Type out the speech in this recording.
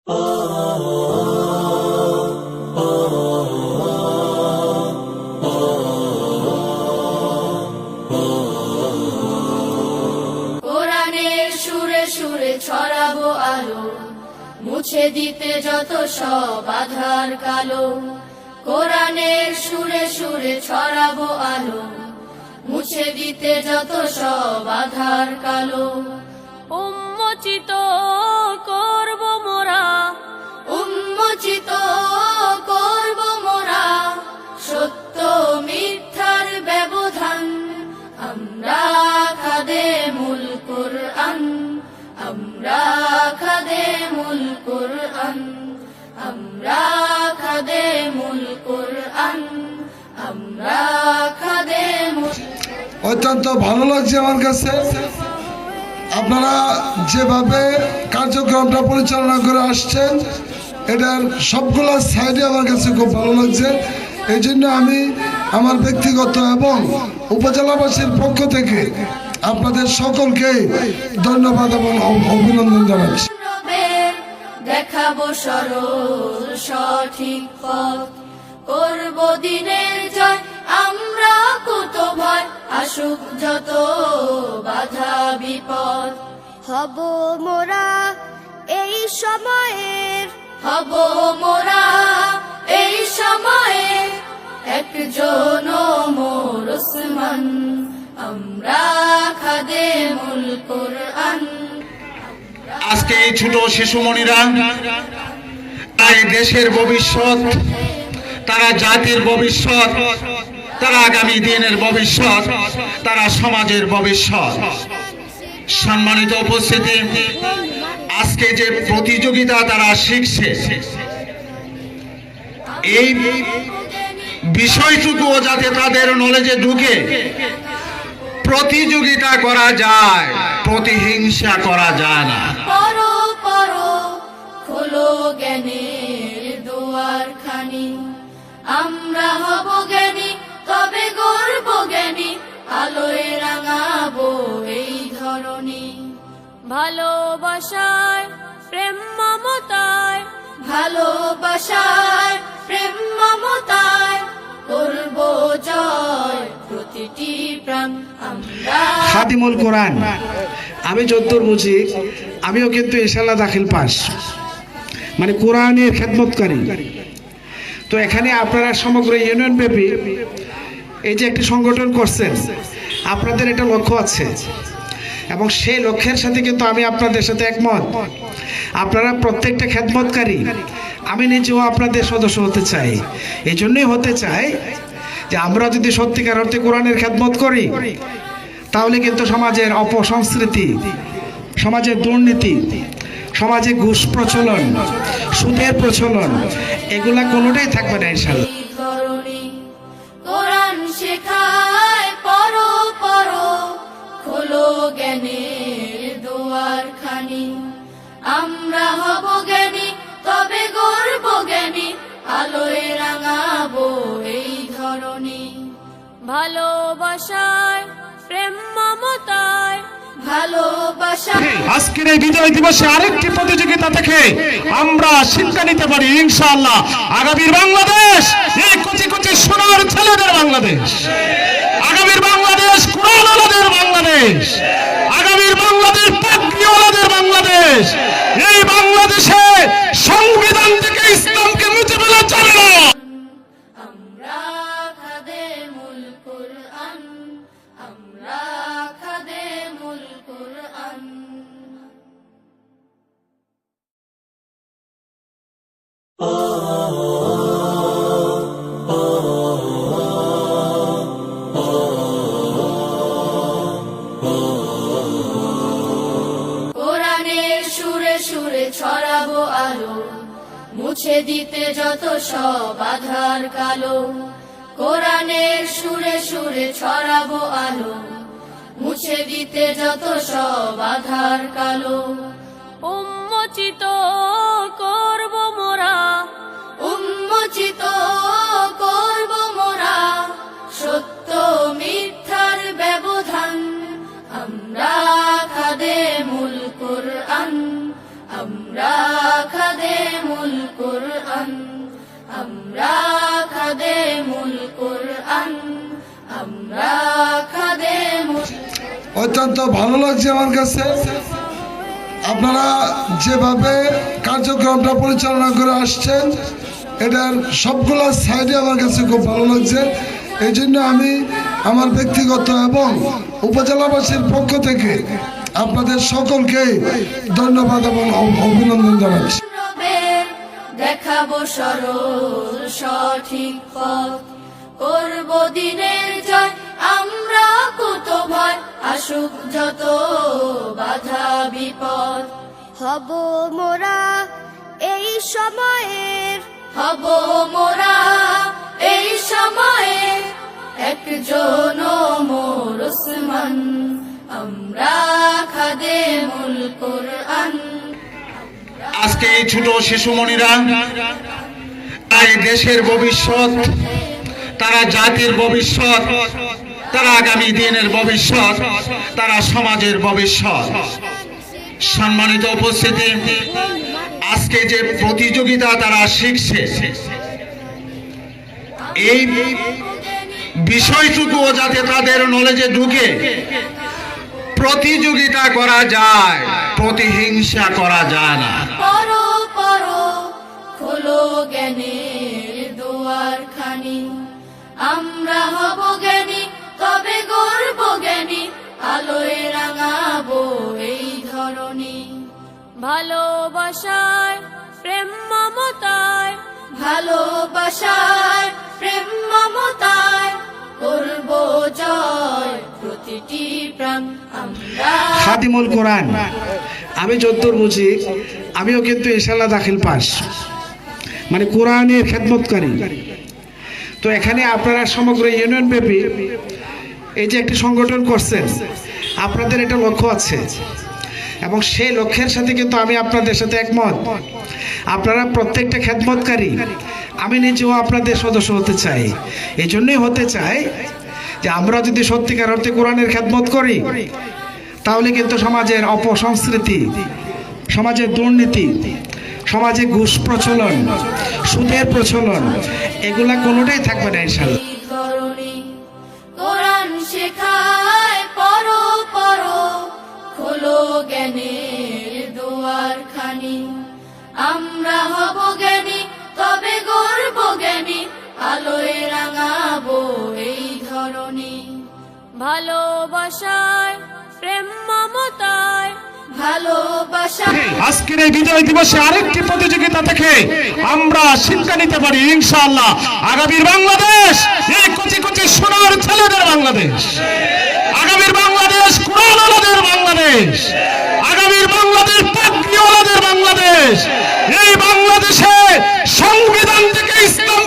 কোরআনের সুরে সুরে ছড়াবো আলো, মুছে দিতে যত সব আধার কালো। কোরআনের সুরে সুরে ছড়াবো আলো, মুছে দিতে যত সব আধার কালো। উন্মোচিত করব মোরা, উন্মোচিত করব মোরা সত্য মিথ্যার ব্যবধান। আমরা খাদেমুল কুরআন, আমরা খাদেমুল কুরআন, আমরা খাদেমুল কুরআন, আমরা খাদেমুল। অত্যন্ত ভালো লাগছে আমার কাছে আপনারা যেভাবে কার্যক্রমটা পরিচালনা করে আসছেন, এটার সবগুলো সাইডে আমার কাছে খুব ভালো লাগছে। এই জন্য আমি আমার ব্যক্তিগত এবং উপজেলাবাসীর পক্ষ থেকে আপনাদের সকলকে ধন্যবাদ এবং অভিনন্দন জানাচ্ছি। দেখাবো সরল সঠিক পথ, করব দিনের জয় আমরা কত ভয়, আসুক যত বাধা বিপদ। হব মোরা এই সময়ের, হব মোরা এই সময়ে একজন মোর ওসমান, আমরা খাদেমুল কুরআন। আজকে এই ছোট শিশুমণিরা তাই দেশের ভবিষ্যৎ, তারা জাতির ভবিষ্যৎ, তারা আগামী দিনের ভবিষ্যৎ, তারা সমাজের ভবিষ্যৎ। সম্মানিত উপস্থিতি, আজকে যে প্রতিযোগিতা তারা শিখছে, এই বিষয়টুকুও যাতে তাদের নলেজে ঢুকে প্রতিযোগিতা করা যায়, প্রতিহিংসা করা যায় না। পরো পরো খোলো জ্ঞানের দুয়ার খানি, আমরা হব জ্ঞানী তবে গর্ব জ্ঞানী, আলোয় রাঙাবো এই ধরণী। ভালোবাসায় প্রেম মমতায়, ভালোবাসায় প্রেম মমতায় করব জয় প্রতিটি প্রাণ। আমরা খাদিমুল কোরআন, আমি যদ্দূর বুঝি আমিও কিন্তু ইনশাআল্লাহ দাখিল পাস, মানে কোরআনের খেদমতকারী। তো এখানে আপনারা সমগ্র ইউনিয়ন ব্যাপী এই যে একটি সংগঠন করছেন, আপনাদের এটা লক্ষ্য আছে এবং সেই লক্ষ্যের সাথে কিন্তু আমি আপনাদের সাথে একমত। আপনারা প্রত্যেকটা খেদমতকারী, আমি নিজেও আপনাদের সদস্য হতে চাই। এই জন্যই হতে চাই যে আমরা যদি সত্যিকার অর্থে কোরআনের খেদমত করি, তাহলে কিন্তু সমাজের অপসংস্কৃতি, সমাজের দুর্নীতি, সমাজে ঘুষ প্রচলন, সুদের প্রচলন, এগুলা কোনোটাই থাকবে না ইনশাআল্লাহ। কোরআন শেখায় পরো পরো খোলো জ্ঞানের দুয়ার খানি, আমরা হব জ্ঞানী তবে গর্ব জ্ঞানী, আলোয় রাঙাবো এই ধরণী। ভালোবাসায় প্রেম মমতায়, ভালোবাসা। আজকের এই বিজয় দিবসে আরেকটি প্রতিযোগিতা থেকে আমরা শিক্ষা নিতে পারি ইনশাআল্লাহ। আগামীর বাংলাদেশ এই কুচি কুচি সোনার ছেলেদের বাংলাদেশ, আগামীর বাংলাদেশ কোরআনওয়ালাদের বাংলাদেশ, আগামীর বাংলাদেশ পাগড়িওয়ালাদের বাংলাদেশ। এই বাংলাদেশে সংবিধান থেকে ইসলামকে মুছে ফেলা চলে না। আমরা খাদেমুল কুরআন, আমরা খাদেমুল কুরআন। কোরআনের সুরে সুরে ছড়াবো আলো, মুছে দিতে যত সব আধার কালো। কোরআনের সুরে সুরে ছড়াবো আলো, মুছে দিতে যত সব আধার কালো। উন্মোচিত করব মোরা, উন্মোচিত করব মোরা সত্য মিথ্যার ব্যবধান। আমরা খাদেমুল কুরআন, আমরা খাদেমুল অত্যন্ত ভালো লাগছে আমার কাছে। আপনারা যেভাবে কার্যক্রমটা পরিচালনা করে আসছেন এটার সবগুলো সাইডে আমার কাছে খুব ভালো লাগছে। এই জন্য আমি আমার ব্যক্তিগত এবং উপজেলাবাসীর পক্ষ থেকে আপনাদের সকলকে ধন্যবাদ এবং অভিনন্দন জানাচ্ছি। রবের দেখাবো সরল সঠিক পথ, করব দিনের জয় আমরা কত ভয়, আসুক যত বাধা বিপদ, হব মোরা এই সময়ের, হব মোরা এই সময়ে একজন মোর ওসমান, আমরা খাদেমুল কোরআন। আজকে এই ছোট শিশুমণিরা তাই দেশের ভবিষ্যৎ, তারা জাতির ভবিষ্যৎ, তারা আগামী দিনের ভবিষ্যৎ, তারা সমাজের ভবিষ্যৎ। সম্মানিত উপস্থিতি, আজকে যে প্রতিযোগিতা তারা শিখছে এই বিষয়টুকুও যাতে তাদের নলেজে ঢুকে প্রতিযোগিতা করা যায়, প্রতিহিংসা করা যায় না। পরো পরো খোলো জ্ঞানের দুয়ার খানি, আমরা হব জ্ঞানী তবে গর্ব জ্ঞানী, আলোয় রাঙাবো এই ধরনী। ভালোবাসায় প্রেম মমতায়, ভালোবাসায় প্রেম মমতায় করব জয় প্রতিটি প্রাণ আমরা। খাদিমুল কোরআন, আমি যদ্দূর বুঝি আমিও কিন্তু ইনশাল্লাহ দাখিল পাস, মানে কোরআনের খেদমতকারী। তো এখানে আপনারা সমগ্র ইউনিয়ন ব্যাপী এই যে একটি সংগঠন করছেন, আপনাদের এটা লক্ষ্য আছে এবং সেই লক্ষ্যের সাথে কিন্তু আমি আপনাদের সাথে একমত। আপনারা প্রত্যেকটা খেদমতকারী, আমি নিজেও আপনাদের সদস্য হতে চাই। এই জন্যই হতে চাই যে আমরা যদি সত্যিকার অর্থে কোরআনের খেদমত করি তাহলে কিন্তু সমাজের অপসংস্কৃতি, সমাজের দুর্নীতি, সমাজে ঘুষ প্রচলন, সুদের প্রচলন, এগুলা কোনোটাই থাকবে না ইনশাল্লাহ। এই ধরনী কোরআন শেখায় পরো পরো খোলো জ্ঞানের দুয়ার খানি, আমরা হব জ্ঞানী তবে গর্ব জ্ঞানী, আলোয় রাঙাবো এই ধরনী। ভালোবাসায় প্রেম মমতায়, ভালোবাসা আজকের এই বিজয় দিবসে আরেকটি প্রতিযোগিতা থেকে আমরা শিক্ষা নিতে পারি ইনশাআল্লাহ। আগামীর বাংলাদেশ এই কচি কচি সোনার ছেলেদের বাংলাদেশ, আগামীর বাংলাদেশ কোরআনওয়ালাদের বাংলাদেশ, আগামীর বাংলাদেশ পাগড়িওয়ালাদের বাংলাদেশ। এই বাংলাদেশে সংবিধান থেকে ইসলাম